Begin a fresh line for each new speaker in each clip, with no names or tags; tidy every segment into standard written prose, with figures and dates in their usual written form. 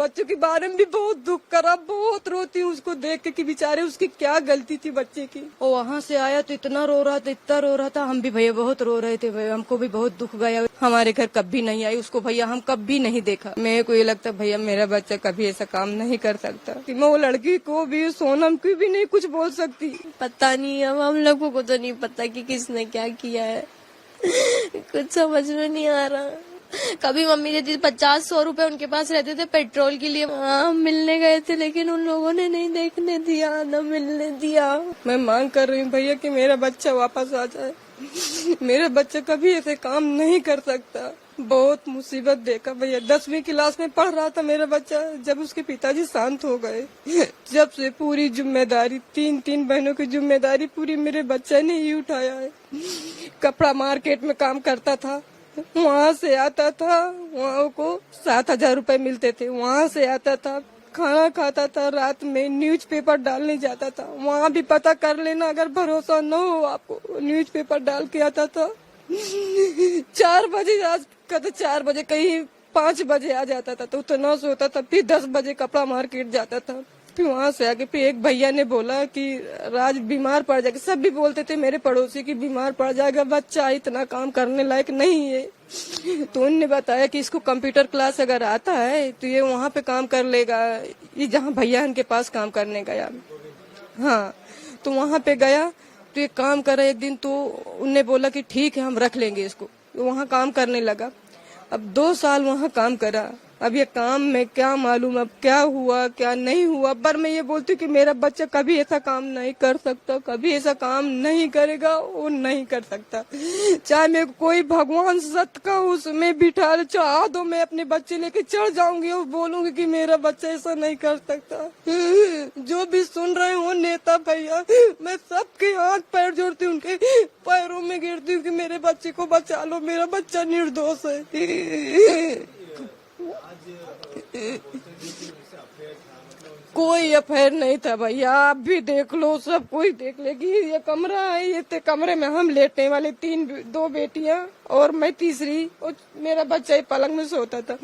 बच्चों के बारे में भी बहुत दुख करा, बहुत रोती हूँ उसको देख के कि बेचारे उसकी क्या गलती थी बच्चे की। और वहाँ से आया तो इतना रो रहा था, इतना रो रहा था, हम भी भैया बहुत रो रहे थे भैया, हमको भी बहुत दुख गया। हमारे घर कभी नहीं आई उसको भैया, हम कभी नहीं देखा। मेरे को ये लगता भैया मेरा बच्चा कभी ऐसा काम नहीं कर सकता कि मैं वो लड़की को भी, सोनम को भी नहीं कुछ बोल सकती।
पता नहीं, अब हम लोगों को तो नहीं पता कि किसने क्या किया है, कुछ समझ में नहीं आ रहा। कभी मम्मी देती 50-100 रुपए उनके पास रहते थे पेट्रोल के लिए, हम मिलने गए थे लेकिन उन लोगों ने नहीं देखने दिया, न मिलने दिया।
मैं मांग कर रही हूँ भैया कि मेरा बच्चा वापस आ जाए। मेरा बच्चा कभी ऐसे काम नहीं कर सकता। बहुत मुसीबत देखा भैया। 10वीं क्लास में पढ़ रहा था मेरा बच्चा, जब उसके पिताजी शांत हो गए, जब से पूरी जिम्मेदारी, 3 बहनों की जिम्मेदारी पूरी मेरे बच्चे ने ही उठाया है। कपड़ा मार्केट में काम करता था, वहाँ से आता था, वहाँ को 7,000 रुपए मिलते थे, वहाँ से आता था, खाना खाता था, रात में न्यूज़पेपर डालने जाता था। वहाँ भी पता कर लेना, अगर भरोसा न हो आपको, न्यूज़पेपर डाल के आता था। 4 बजे आज का तो 4 बजे, कहीं 5 बजे आ जाता था, तो उतना सोता था। फिर 10 बजे कपड़ा मार्केट जाता था। फिर वहाँ से आके फिर एक भैया ने बोला कि राज बीमार पड़ जाएगा। सब भी बोलते थे मेरे पड़ोसी की बीमार पड़ जाएगा, बच्चा इतना काम करने लायक नहीं है। तो उनने बताया कि इसको कंप्यूटर क्लास अगर आता है तो ये वहाँ पे काम कर लेगा। ये जहाँ भैया इनके पास काम करने गया, हाँ, तो वहाँ पे गया तो ये काम करा एक दिन। तो उनने बोला कि ठीक है हम रख लेंगे इसको। तो वहाँ काम करने लगा। अब 2 साल वहाँ काम करा। अब ये काम में क्या मालूम अब क्या हुआ क्या नहीं हुआ, पर मैं ये बोलती हूँ कि मेरा बच्चा कभी ऐसा काम नहीं कर सकता, कभी ऐसा काम नहीं करेगा, वो नहीं कर सकता। चाहे मैं कोई भगवान सत का उसमें बिठा ले, चाह दो मैं अपने बच्चे लेके चढ़ जाऊंगी और बोलूंगी कि मेरा बच्चा ऐसा नहीं कर सकता। जो भी सुन रहे हो नेता भैया, मैं सबके हाथ पैर जोड़ती हूँ, उनके पैरों में गिरती हूँ कि मेरे बच्चे को बचा लो, मेरा बच्चा निर्दोष है। कोई अफेयर नहीं था भैया, आप भी देख लो, सब कोई देख लेगी। ये कमरा है, ये कमरे में हम लेटने वाले 2 बेटियां और मैं तीसरी, और मेरा बच्चा ही पलंग में सोता था।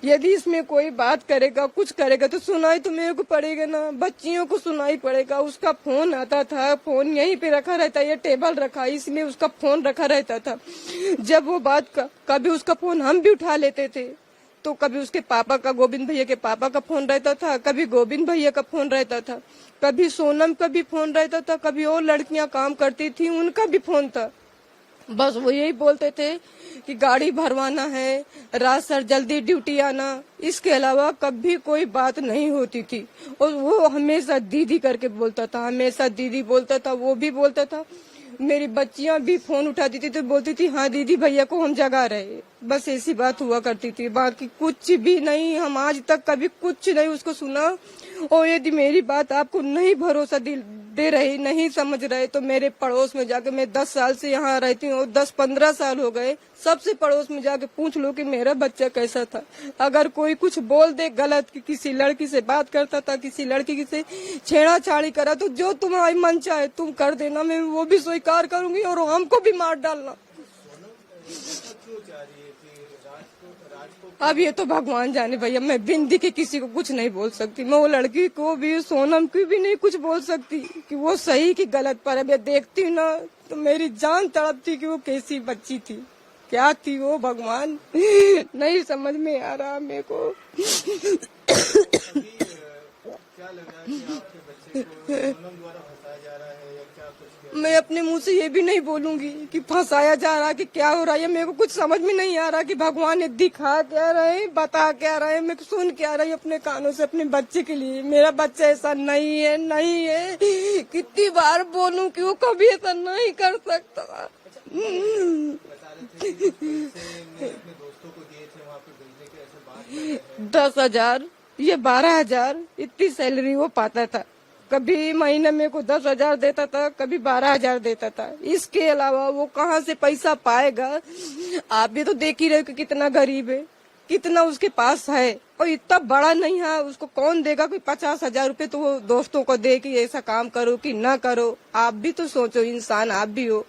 यदि इसमें कोई बात करेगा, कुछ करेगा तो सुनाई तो मेरे को पड़ेगा ना, बच्चियों को सुनाई पड़ेगा। उसका फोन आता था, फोन यहीं पे रखा रहता, ये टेबल रखा, इसमें उसका फोन रखा रहता था। जब वो बात कभी उसका फोन हम भी उठा लेते थे, तो कभी उसके पापा का, गोविंद भैया के पापा का फोन रहता था, कभी गोविंद भैया का फोन रहता था, कभी सोनम का भी फोन रहता था, कभी और लड़कियां काम करती थी उनका भी फोन था। बस वो यही बोलते थे कि गाड़ी भरवाना है, रात सर जल्दी ड्यूटी आना। इसके अलावा कभी कोई बात नहीं होती थी। और वो हमेशा दीदी करके बोलता था, हमेशा दीदी बोलता था। वो भी बोलता था, मेरी बच्चियां भी फोन उठाती थी तो बोलती थी हाँ दीदी भैया को हम जगा रहे। बस ऐसी बात हुआ करती थी, बाकी कुछ भी नहीं। हम आज तक कभी कुछ नहीं उसको सुना। और यदि मेरी बात आपको नहीं भरोसा दे रही, नहीं समझ रहे, तो मेरे पड़ोस में जाके, मैं 10 साल से यहाँ रहती हूँ, 10-15 साल हो गए, सबसे पड़ोस में जाके पूछ लो कि मेरा बच्चा कैसा था। अगर कोई कुछ बोल दे गलत कि किसी लड़की से बात करता था, किसी लड़की से छेड़ाछाड़ी करा, तो जो तुम्हारी मन चाहे तुम कर देना, मैं वो भी स्वीकार करूंगी और हमको भी मार डालना। अब ये तो भगवान जाने भैया, मैं बिंदी के किसी को कुछ नहीं बोल सकती। मैं वो लड़की को भी, सोनम को भी नहीं कुछ बोल सकती कि वो सही कि गलत। पर अब ये देखती हूँ ना तो मेरी जान तड़पती कि वो कैसी बच्ची थी, क्या थी वो, भगवान नहीं समझ में आ रहा मेरे को। क्या लगा कि आपके बच्चे को सोनम द्वारा फंसाया जा रहा है या क्या कुछ? मैं अपने मुंह से ये भी नहीं बोलूंगी कि फंसाया जा रहा है कि क्या हो रहा है। मेरे को कुछ समझ में नहीं आ रहा कि भगवान ने दिखा क्या रहे, बता क्या रहे, मैं सुन क्या रही अपने कानों से अपने बच्चे के लिए। मेरा बच्चा ऐसा नहीं है, नहीं है। कितनी बार बोलूं कि वो कभी ऐसा नहीं कर सकता। 10,000 ये 12,000 इतनी सैलरी वो पाता था। कभी महीने में को 10,000 देता था, कभी 12,000 देता था। इसके अलावा वो कहाँ से पैसा पाएगा? आप भी तो देख ही रहे हो कि कितना गरीब है। कितना उसके पास है और इतना बड़ा नहीं है, उसको कौन देगा? कोई 50,000 रुपए तो वो दोस्तों को दे कि ऐसा काम करो कि ना करो। आप भी तो सोचो, इंसान आप भी हो।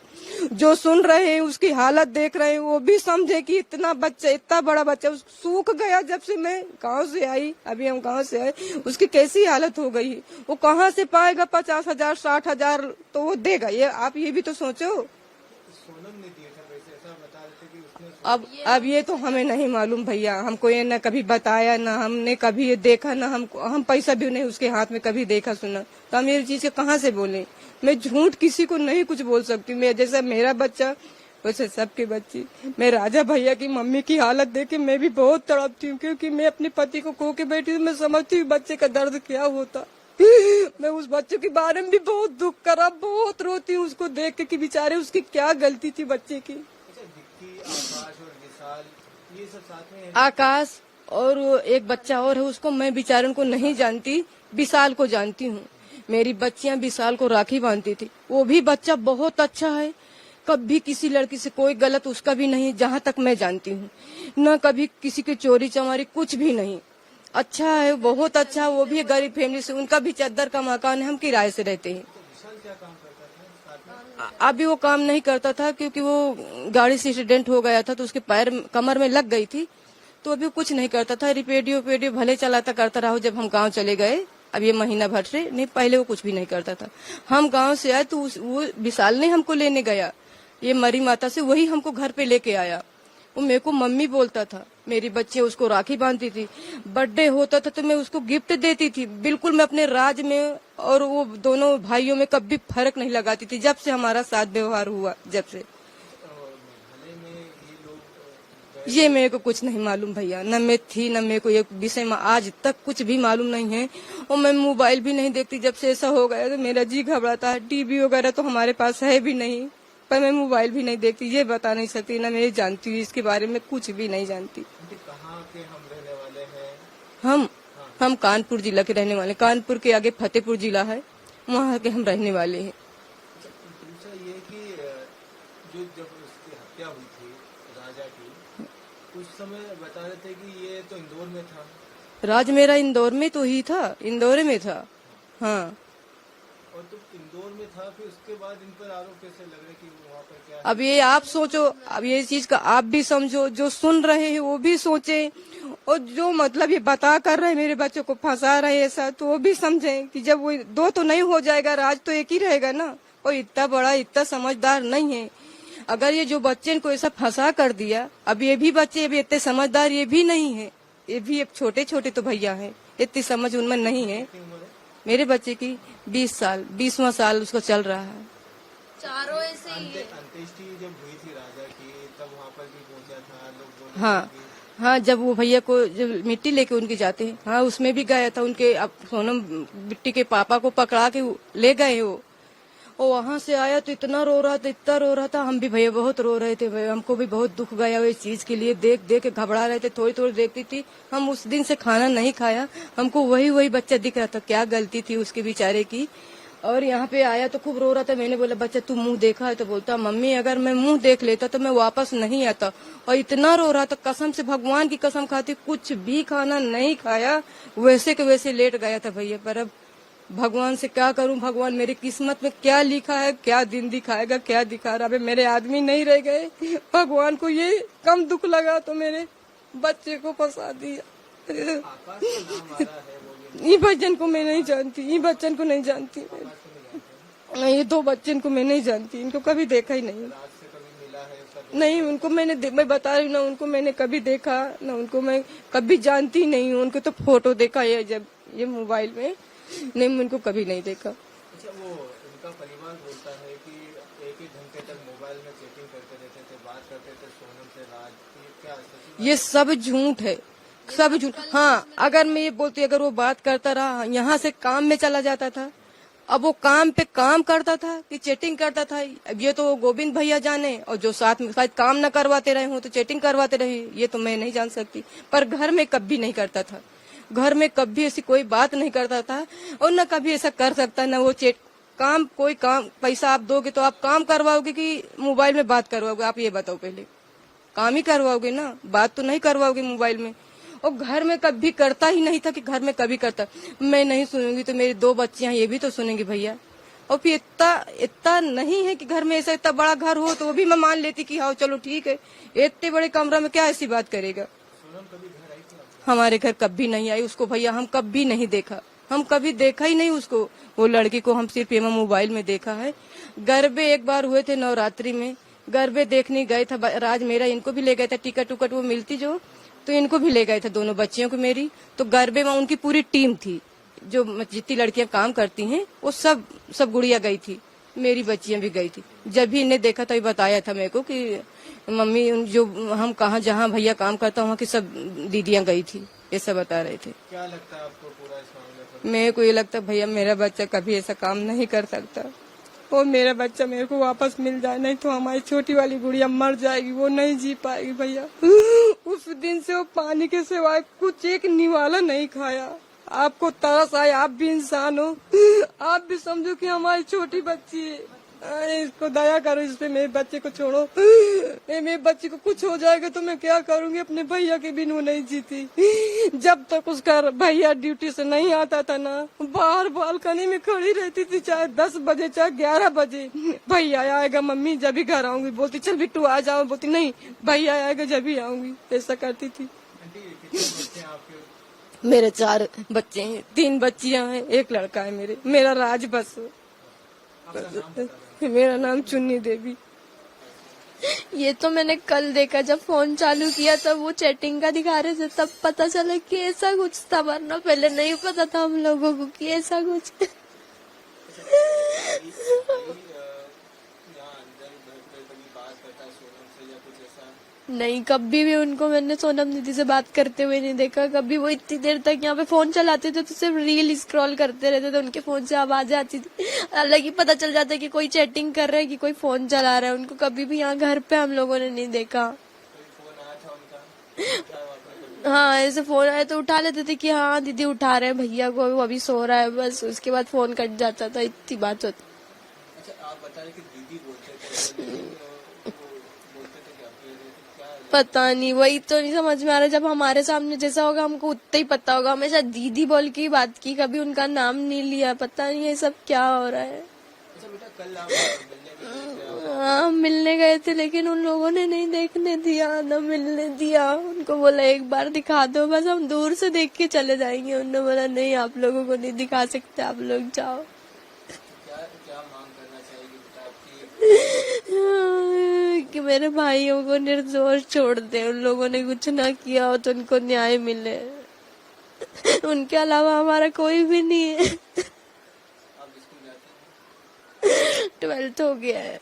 जो सुन रहे हैं उसकी हालत देख रहे हैं, वो भी समझे कि इतना बच्चा, इतना बड़ा बच्चा सूख गया। जब से मैं गांव से आई, अभी हम गांव से आए, उसकी कैसी हालत हो गई। वो कहाँ से पाएगा 50,000 60,000? तो वो देगा ये? आप ये भी तो सोचो।
सोनम ने दिए थे पैसे, ऐसा बता रहे थे कि उसने।
अब ये तो हमें नहीं मालूम भैया, हमको ये न कभी बताया, ना हमने कभी ये देखा, ना हम पैसा भी नहीं उसके हाथ में कभी देखा सुना। तो हम ये चीज कहाँ से बोले? मैं झूठ किसी को नहीं कुछ बोल सकती। मैं जैसा मेरा बच्चा वैसे सबके बच्चे। मैं राजा भैया की मम्मी की हालत देख के मैं भी बहुत तड़पती हूँ, क्योंकि मैं अपने पति को खो के बैठी हूँ। मैं समझती हूँ बच्चे का दर्द क्या होता। मैं उस बच्चे के बारे में भी बहुत दुख करा, बहुत रोती हूँ उसको देख के कि बेचारे उसकी क्या गलती थी बच्चे की।
अच्छा, विक्की, आकाश और विशाल ये सब साथ में है?
आकाश और एक बच्चा और है, उसको मैं बेचारे को नहीं जानती, विशाल को जानती हूँ। मेरी बच्चियां विशाल को राखी बांधती थी। वो भी बच्चा बहुत अच्छा है, कभी किसी लड़की से कोई गलत उसका भी नहीं, जहाँ तक मैं जानती हूँ। न कभी किसी की चोरी चमारी कुछ भी नहीं। अच्छा है, बहुत अच्छा। वो भी गरीब फैमिली से, उनका भी चद्दर का मकान है, हम किराए से रहते हैं।
विशाल क्या काम करता था साथ में?
अभी वो काम नहीं करता था, क्योंकि वो गाड़ी से एक्सीडेंट हो गया था तो उसके पैर कमर में लग गई थी, तो अभी कुछ नहीं करता था। रिपेडियो भले चलाता करता रहा जब हम गांव चले गए, अब ये महीना भर से नहीं, पहले वो कुछ भी नहीं करता था। हम गांव से आए तो वो विशाल ने हमको लेने गया, ये मरी माता से, वही हमको घर पे लेके आया। वो मेरे को मम्मी बोलता था, मेरी बच्चे उसको राखी बांधती थी, बर्थडे होता था तो मैं उसको गिफ्ट देती थी। बिल्कुल मैं अपने राज में और वो दोनों भाइयों में कभी फर्क नहीं लगाती थी, जब से हमारा साथ व्यवहार हुआ। जब से
मेघालय में ये लोग
ये मेरे को कुछ नहीं मालूम भैया, न मैं थी, न मेरे को ये विषय में आज तक कुछ भी मालूम नहीं है। और मैं मोबाइल भी नहीं देखती। जब से ऐसा हो गया तो मेरा जी घबराता है। टीवी वगैरह तो हमारे पास है भी नहीं, पर मैं मोबाइल भी नहीं देखती। ये बता नहीं सकती, ना मैं जानती हूँ इसके बारे में, कुछ भी नहीं जानती।
कहाँ के हम रहने वाले हैं?
हम कानपुर जिला के रहने वाले। कानपुर के आगे फतेहपुर जिला है, वहाँ के हम रहने वाले हैं।
अच्छा, दूसरा ये कि जो जब उसकी हत्या हुई थी राजा की, उस समय बता रहे थे कि ये तो इंदौर में था।
राज मेरा इंदौर में तो ही था, इंदौर में था। हाँ,
और तो इंदौर में था, फिर उसके बाद इन पर आरोप कैसे लग रहे कि वहाँ पर क्या है?
अब ये आप सोचो, अब ये चीज का आप भी समझो, जो सुन रहे हैं वो भी सोचे, और जो मतलब ये बता कर रहे हैं मेरे बच्चों को फंसा रहे हैं ऐसा, तो वो भी समझे कि जब वो दो तो नहीं हो जाएगा, राज तो एक ही रहेगा ना। और इतना बड़ा, इतना समझदार नहीं है। अगर ये जो बच्चे को ऐसा फंसा कर दिया, अब ये भी बच्चे अभी इतने समझदार ये भी नहीं है। ये भी एक छोटे छोटे तो भैया हैं, इतनी समझ उनमें नहीं है।
कितनी उम्र है?
मेरे बच्चे की 20 साल, 20वां साल उसको चल रहा है।
चारों ऐसे ही है।
अंत्येष्टि जब हुई थी राजा की, तब वहाँ पर भी पहुंचा था, लोग बोले
हाँ हाँ, जब वो भैया को जब मिट्टी लेके उनके जाते हैं, हाँ उसमें भी गया था। उनके अब सोनम बिट्टी के पापा को पकड़ा के ले गए वो। और वहाँ से आया तो इतना रो रहा था, इतना रो रहा था। हम भी भैया बहुत रो रहे थे भैया, हमको भी बहुत दुख गया इस चीज के लिए। देख देख के घबरा रहे थे, थोड़ी थोड़ी देखती थी। हम उस दिन से खाना नहीं खाया, हमको वही बच्चा दिख रहा था, क्या गलती थी उसके बेचारे की। और यहाँ पे आया तो खूब रो रहा था। मैंने बोला बच्चा तू मुंह देखा है? तो बोलता मम्मी अगर मैं मुंह देख लेता तो मैं वापस नहीं आता। और इतना रो रहा था, कसम से भगवान की कसम खाती, कुछ भी खाना नहीं खाया, वैसे के वैसे लेट गया था भैया। पर अब भगवान से क्या करूं, भगवान मेरी किस्मत में क्या लिखा है, क्या दिन दिखाएगा, क्या दिखा रहा है। मेरे आदमी नहीं रह गए, भगवान को ये कम दुख लगा तो मेरे बच्चे को फंसा दिया।
आकाश का नाम आ रहा है, वो भी
ये बच्चन को मैं नहीं जानती, ये बच्चन को नहीं जानती मैं। ये दो बच्चन को मैं नहीं जानती, इनको कभी देखा ही नहीं।
राज से कभी मिला है उसका?
नहीं, उनको मैं बता रही हूँ ना, उनको मैंने कभी देखा ना, उनको मैं कभी जानती नहीं हूँ। उनको तो फोटो देखा है जब ये मोबाइल में, नहीं मैं उनको कभी नहीं देखा।
अच्छा, वो उनका परिवार बोलता है कि एक घंटे तक मोबाइल में चैटिंग करते रहते थे, बात करते थे सोनम से राज। ये क्या सच?
ये सब झूठ है, सब झूठ। हाँ, अगर मैं ये बोलती, अगर वो बात करता रहा, यहाँ से काम में चला जाता था। अब वो काम पे काम करता था कि चैटिंग करता था, अब ये तो गोविंद भैया जाने। और जो साथ में शायद काम न करवाते रहे हो तो चैटिंग करवाते रहे, ये तो मैं नहीं जान सकती। पर घर में कभी नहीं करता था, घर में कभी ऐसी कोई बात नहीं करता था। और न कभी ऐसा कर सकता, न वो काम, कोई काम पैसा आप दोगे तो आप काम करवाओगे कि मोबाइल में बात करवाओगे? आप ये बताओ पहले, काम ही करवाओगे ना, बात तो नहीं करवाओगे मोबाइल में। और घर में कभी करता ही नहीं था कि घर में कभी करता। मैं नहीं सुनूंगी तो मेरी 2 बच्चियां ये भी तो सुनेंगी भैया। और फिर इतना नहीं है कि घर में ऐसा इतना बड़ा घर हो तो वो भी मैं मान लेती कि हाँ चलो ठीक है, इतने बड़े कमरा में क्या ऐसी बात करेगा। हमारे घर कभी नहीं आई उसको भैया, हम कभी नहीं देखा, हम कभी देखा ही नहीं उसको। वो लड़की को हम सिर्फ एवं मोबाइल में देखा है। गरबे एक बार हुए थे नवरात्रि में, गरबे देखने गए था राज मेरा, इनको भी ले गए था, टिकट उकट वो मिलती जो, तो इनको भी ले गए थे दोनों बच्चियों को मेरी। तो गरबे में उनकी पूरी टीम थी, जो जितनी लड़कियां काम करती हैं वो सब गुड़िया गई थी, मेरी बच्चियां भी गई थी। जब भी इन्हें देखा तभी बताया था मेरे को कि मम्मी जो हम कहाँ जहाँ भैया काम करता वहाँ की सब दीदियां गई थी, ये सब बता रहे थे।
क्या लगता है आपको पूरा इस मामले पर?
मेरे को ये लगता भैया मेरा बच्चा कभी ऐसा काम नहीं कर सकता, और मेरा बच्चा मेरे को वापस मिल जाए, नहीं तो हमारी छोटी वाली गुड़िया मर जाएगी, वो नहीं जी पाएगी भैया। उस दिन से वो पानी के सिवाय कुछ एक निवाला नहीं खाया। आपको तरस आए, आप भी इंसान हो, आप भी समझो कि हमारी छोटी बच्ची है, इसको दया करो, इस पे मेरे बच्चे को छोड़ो। मेरे बच्चे को कुछ हो जाएगा तो मैं क्या करूंगी, अपने भैया के बिनु नहीं जीती। जब तक उसका भैया ड्यूटी से नहीं आता था ना, बाहर बालकनी में खड़ी रहती थी, चाहे 10 बजे चाहे 11 बजे। भैया आएगा मम्मी जब भी घर आऊंगी, बोलती चल बिट्टू आ जाओ, बोलती नहीं भैया आएगा जब भी आऊंगी, ऐसा करती थी। मेरे 4 बच्चे हैं, 3 बच्चियां हैं, 1 लड़का है मेरा राज बस। मेरा नाम चुन्नी देवी।
ये तो मैंने कल देखा, जब फोन चालू किया तब वो चैटिंग का दिखा रहे थे, तब पता चला कि ऐसा कुछ था, वरना पहले नहीं पता था हम लोगों को कि ऐसा कुछ। नहीं, कभी भी उनको मैंने सोनम दीदी से बात करते हुए नहीं देखा। कभी वो इतनी देर तक यहाँ पे फोन चलाते थे तो सिर्फ रील स्क्रॉल करते रहते थे, उनके फोन से आवाजें आती थी, अलग ही पता चल जाता कि कोई चैटिंग कर रहा है कि कोई फोन चला रहा है। उनको कभी भी यहाँ घर पे हम लोगों ने नहीं देखा। हाँ, ऐसे फोन आए तो उठा लेते थे कि हाँ दीदी उठा रहे हैं भैया को, वो अभी सो रहा है, बस उसके बाद फोन कट जाता था, इतनी बात होती।
अच्छा, आप बताइए कि दीदी बोलते थे,
पता नहीं, वही तो नहीं समझ में आ रहा। जब हमारे सामने जैसा होगा हमको उतना ही पता होगा, हमेशा दीदी बोल के ही बात की, कभी उनका नाम नहीं लिया। पता नहीं ये सब क्या हो रहा है।
अच्छा बेटा, कल आप मिलने गए थे?
हाँ, मिलने गए थे, लेकिन उन लोगों ने नहीं देखने दिया, न मिलने दिया। उनको बोला एक बार दिखा दो, बस हम दूर से देख के चले जाएंगे। उन्होंने बोला नहीं, आप लोगों को नहीं दिखा सकते, आप लोग जाओ।
क्या मांग करना चाहिए बेटा आपकी?
कि मेरे भाइयों को निर्दोष छोड़ दे, उन लोगों ने कुछ ना किया हो तो उनको न्याय मिले। उनके अलावा हमारा कोई भी नहीं है।
आप स्कूल जाते हैं?
12th हो गया है,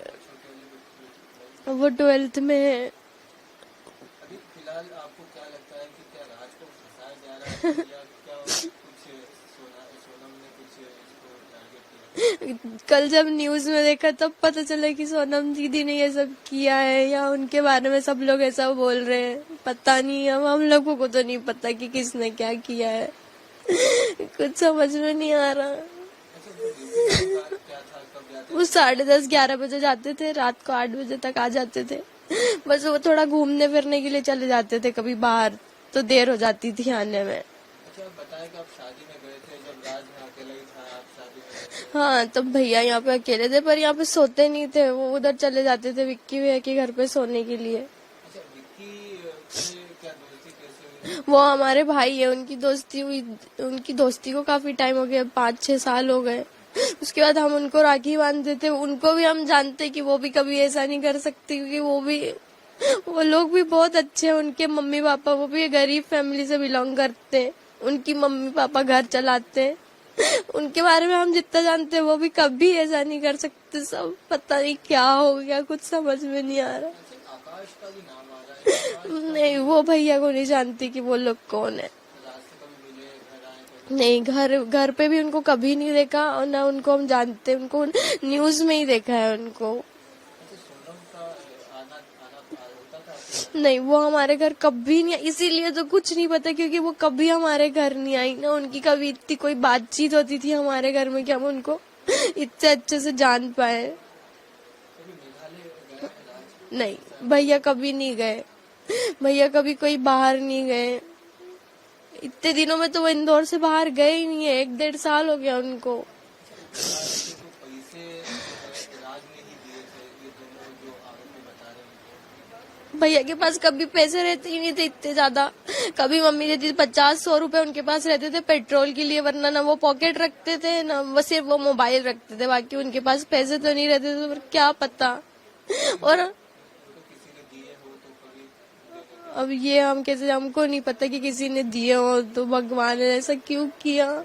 वो 12th में है।
अभी फिलहाल आपको क्या लगता है कि क्या राज को फंसाया जा रहा है या क्या कुछ सोनम ने कुछ इसको टारगेट किया?
कल जब न्यूज में देखा तब पता चला कि सोनम दीदी ने ये सब किया है, या उनके बारे में सब लोग ऐसा बोल रहे हैं। पता नहीं, अब हम लोगों को तो नहीं पता कि किसने क्या किया है। कुछ समझ में नहीं आ रहा। वो 10:30-11 बजे जाते थे, रात को 8 बजे तक आ जाते थे। बस वो थोड़ा घूमने फिरने के लिए चले जाते थे कभी बाहर, तो देर हो जाती थी आने में।
अच्छा, बताया कि आप शादी में गए थे, जब राज में अकेला ही था, आप शादी में गए थे।
हाँ, तब भैया यहाँ पे अकेले थे, पर यहाँ पे सोते नहीं थे, वो उधर चले जाते थे विक्की भैया के घर पे सोने के लिए।
अच्छा, विक्की से क्या दोस्ती कैसे हुई?
वो हमारे भाई है, उनकी दोस्ती हुई, उनकी दोस्ती को काफी टाइम हो गया, 5-6 साल हो गए। उसके बाद हम उनको राखी बांधते थे। उनको भी हम जानते कि वो भी कभी ऐसा नहीं कर सकती, क्योंकि वो लोग भी बहुत अच्छे हैं। उनके मम्मी पापा, वो भी गरीब फैमिली से बिलोंग करते हैं। उनकी मम्मी पापा घर चलाते हैं। उनके बारे में हम जितना जानते हैं, वो भी कभी ऐसा नहीं कर सकते। सब पता नहीं क्या हो गया, कुछ समझ में नहीं आ रहा।
आकाश का भी नाम आ रहा है।
नहीं, वो भैया को नहीं जानती कि वो लोग कौन है। नहीं, घर पे भी उनको कभी नहीं देखा, और ना उनको हम जानते, उनको न्यूज में ही देखा है उनको। नहीं, वो हमारे घर कभी नहीं, इसीलिए तो कुछ नहीं पता, क्योंकि वो कभी हमारे घर नहीं आई ना। उनकी कभी इतनी कोई बातचीत होती थी हमारे घर में कि हम उनको इतने अच्छे से जान पाए। नहीं, भैया कभी नहीं गए। भैया कभी कोई बाहर नहीं गए, इतने दिनों में तो वो इंदौर से बाहर गए ही नहीं है, 1-1.5 साल हो गया उनको।
पैसे राज ने ही दिए थे, ये दोनों जो आरोपी बता रहे हैं।
भैया के पास कभी पैसे रहते ही नहीं थे इतने ज्यादा, कभी मम्मी देती थी 50-100 रुपए उनके पास रहते थे पेट्रोल के लिए, वरना ना वो पॉकेट रखते थे ना वो सिर्फ वो मोबाइल रखते थे, बाकी उनके पास पैसे तो नहीं रहते थे, पर क्या पता। और
किसी ने दिए हो तो कभी
अब ये हम कैसे, हमको नहीं पता कि किसी ने दिए हो, तो भगवान ने ऐसा क्यों किया।